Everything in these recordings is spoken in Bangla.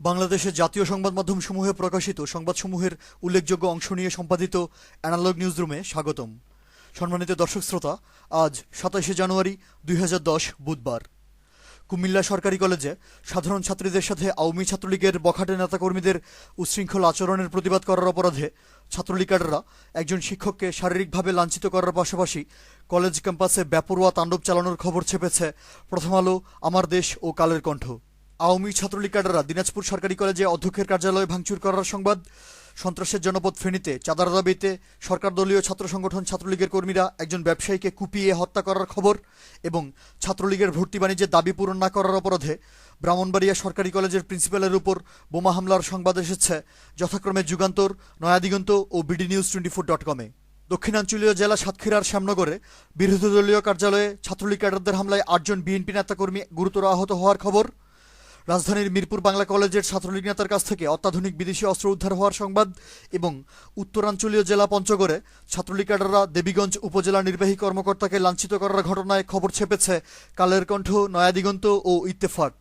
বাংলাদেশের জাতীয় সংবাদ মাধ্যমসমূহে প্রকাশিত সংবাদসমূহের উল্লেখযোগ্য অংশ নিয়ে সম্পাদিত অ্যানালগ নিউজরুমে স্বাগতম। সম্মানিত দর্শক শ্রোতা, আজ ২৭শে জানুয়ারি ২০১০ বুধবার কুমিল্লা সরকারি কলেজে সাধারণ ছাত্রীদের সাথে আওয়ামী ছাত্রলীগের বখাটে নেতাকর্মীদের উচ্ছৃঙ্খল আচরণের প্রতিবাদ করার অপরাধে ছাত্রলীগ ক্যাডাররা একজন শিক্ষককে শারীরিকভাবে লাঞ্ছিত করার পাশাপাশি কলেজ ক্যাম্পাসে বেপরোয়া তাণ্ডব চালানোর খবর ছেপেছে প্রথম আলো, আমার দেশ ও কালের কণ্ঠ। আওয়ামী ছাত্রলীগ ক্যাডাররা দিনাজপুর সরকারি কলেজে অধ্যক্ষের কার্যালয়ে ভাঙচুর করার সংবাদ, সন্ত্রাসের জনপদ ফেনীতে চাঁদার দাবিতে সরকার দলীয় ছাত্র সংগঠন ছাত্রলীগের কর্মীরা একজন ব্যবসায়ীকে কুপিয়ে হত্যা করার খবর এবং ছাত্রলীগের ভর্তি বাণিজ্যের দাবি পূরণ না করার অপরাধে ব্রাহ্মণবাড়িয়া সরকারি কলেজের প্রিন্সিপালের উপর বোমা হামলার সংবাদ এসেছে যথাক্রমে যুগান্তর, নয়াদিগন্ত ও bdnews24.com-এ। দক্ষিণাঞ্চলীয় জেলা সাতক্ষীরার শ্যামনগরে বিরোধী দলীয় কার্যালয়ে ছাত্রলীগ ক্যাডারদের হামলায় ৮জন বিএনপি নেতাকর্মী গুরুতর আহত হওয়ার খবর, রাজধানীর মিরপুর বাংলা কলেজের ছাত্রলীগ নেতার কাছ থেকে অত্যাধুনিক বিদেশি অস্ত্র উদ্ধার হওয়ার সংবাদ এবং উত্তরাঞ্চলীয় জেলা পঞ্চগড়ে ছাত্রলীগ ক্যাডাররা দেবীগঞ্জ উপজেলা নির্বাহী কর্মকর্তাকে লাঞ্ছিত করার ঘটনায় খবর ছেপেছে কালের কণ্ঠ, নয়াদিগন্ত ও ইত্তেফাক।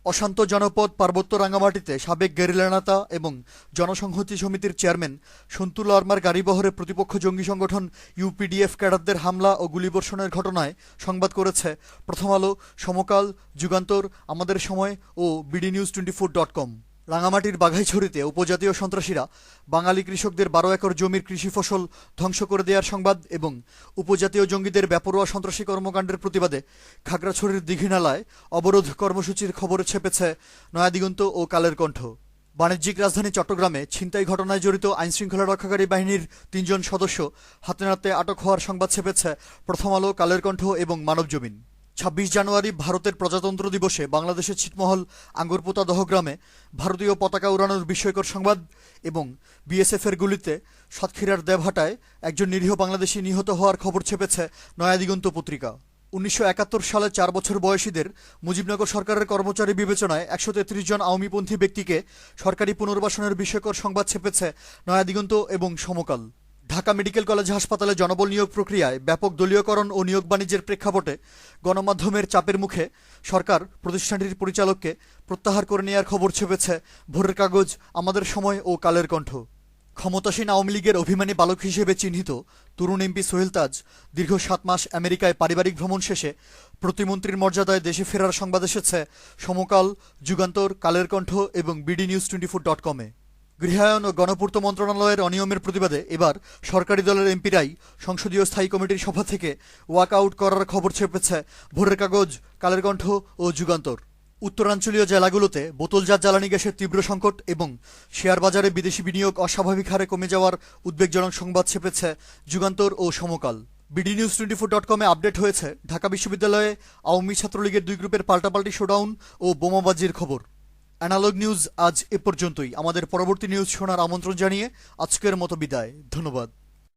অশান্ত জনপদ পার্বত্য রাঙামাটিতে সাবেক গেরিলা নেতা এবং জনসংহতি সমিতির চেয়ারম্যান সন্তু লারমার গাড়িবহরে প্রতিপক্ষ জঙ্গি সংগঠন ইউপিডিএফ ক্যাডারদের হামলা ও গুলিবর্ষণের ঘটনায় সংবাদ করেছে প্রথম আলো, সমকাল, যুগান্তর, আমাদের সময় ও bdnews24.com। রাঙামাটির বাঘাইছড়িতে উপজাতীয় সন্ত্রাসীরা বাঙালি কৃষকদের ১২ একর জমির কৃষি ফসল ধ্বংস করে দেওয়ার সংবাদ এবং উপজাতীয় জঙ্গিদের বেপরোয়া সন্ত্রাসী কর্মকাণ্ডের প্রতিবাদে খাগড়াছড়ির দীঘিনালায় অবরোধ কর্মসূচির খবর ছেপেছে নয়াদিগন্ত ও কালের কণ্ঠ। বাণিজ্যিক রাজধানী চট্টগ্রামে ছিনতাই ঘটনায় জড়িত আইনশৃঙ্খলা রক্ষাকারী বাহিনীর ৩ জন সদস্য হাতে নাতে আটক হওয়ার সংবাদ ছেপেছে প্রথম আলো, কালের কণ্ঠ এবং মানবজমিন। ২৬ জানুয়ারি ভারতের প্রজাতন্ত্র দিবসে বাংলাদেশের ছিটমহল আঙ্গুরপোতা দহগ্রামে ভারতীয় পতাকা উড়ানোর বিস্ময়কর সংবাদ এবং বিএসএফের গুলিতে সাতক্ষীরার দেবহাটায় একজন নিরীহ বাংলাদেশি নিহত হওয়ার খবর ছেপেছে নয়াদিগন্ত পত্রিকা। ১৯৭১ সালে ৪ বছর বয়সীদের মুজিবনগর সরকারের কর্মচারী বিবেচনায় ১৩৩ জন আওয়ামীপন্থী ব্যক্তিকে সরকারি পুনর্বাসনের বিস্ময়কর সংবাদ ছেপেছে নয়াদিগন্ত এবং সমকাল। ঢাকা মেডিকেল কলেজ হাসপাতালে জনবল নিয়োগ প্রক্রিয়ায় ব্যাপক দলীয়করণ ও নিয়োগ বাণিজ্যের প্রেক্ষাপটে গণমাধ্যমের চাপের মুখে সরকার প্রতিষ্ঠানটির পরিচালককে প্রত্যাহার করে নেওয়ার খবর ছেপেছে ভোরের কাগজ, আমাদের সময় ও কালের কণ্ঠ। ক্ষমতাসীন আওয়ামী লীগের অভিমানী বালক হিসেবে চিহ্নিত তরুণ এমপি সোহেল তাজ দীর্ঘ ৭ মাস আমেরিকায় পারিবারিক ভ্রমণ শেষে প্রতিমন্ত্রীর মর্যাদায় দেশে ফেরার সংবাদ এসেছে সমকাল, যুগান্তর, কালের কণ্ঠ এবং bdnews24.com-এ। গৃহায়ন ও গণপূর্ত মন্ত্রণালয়ের অনিয়মের প্রতিবাদে এবার সরকারি দলের এমপিরাই সংসদীয় স্থায়ী কমিটির সভা থেকে ওয়াক আউট করার খবর ছেপেছে ভোরের কাগজ, কালের কণ্ঠ ও যুগান্তর। উত্তরাঞ্চলীয় জেলাগুলোতে বোতলজাত জ্বালানি গ্যাসের তীব্র সংকট এবং শেয়ার বাজারে বিদেশি বিনিয়োগ অস্বাভাবিক হারে কমে যাওয়ার উদ্বেগজনক সংবাদ ছেপেছে যুগান্তর ও সমকাল। bdnews24.com-এ আপডেট হয়েছে ঢাকা বিশ্ববিদ্যালয়ে আওয়ামী ছাত্রলীগের 2 গ্রুপের পাল্টাপাল্টি শোডাউন ও বোমাবাজির খবর। অ্যানালগ নিউজ আজ এ পর্যন্তই। আমাদের পরবর্তী নিউজ শোনার আমন্ত্রণ জানিয়ে আজকের মতো বিদায়। ধন্যবাদ।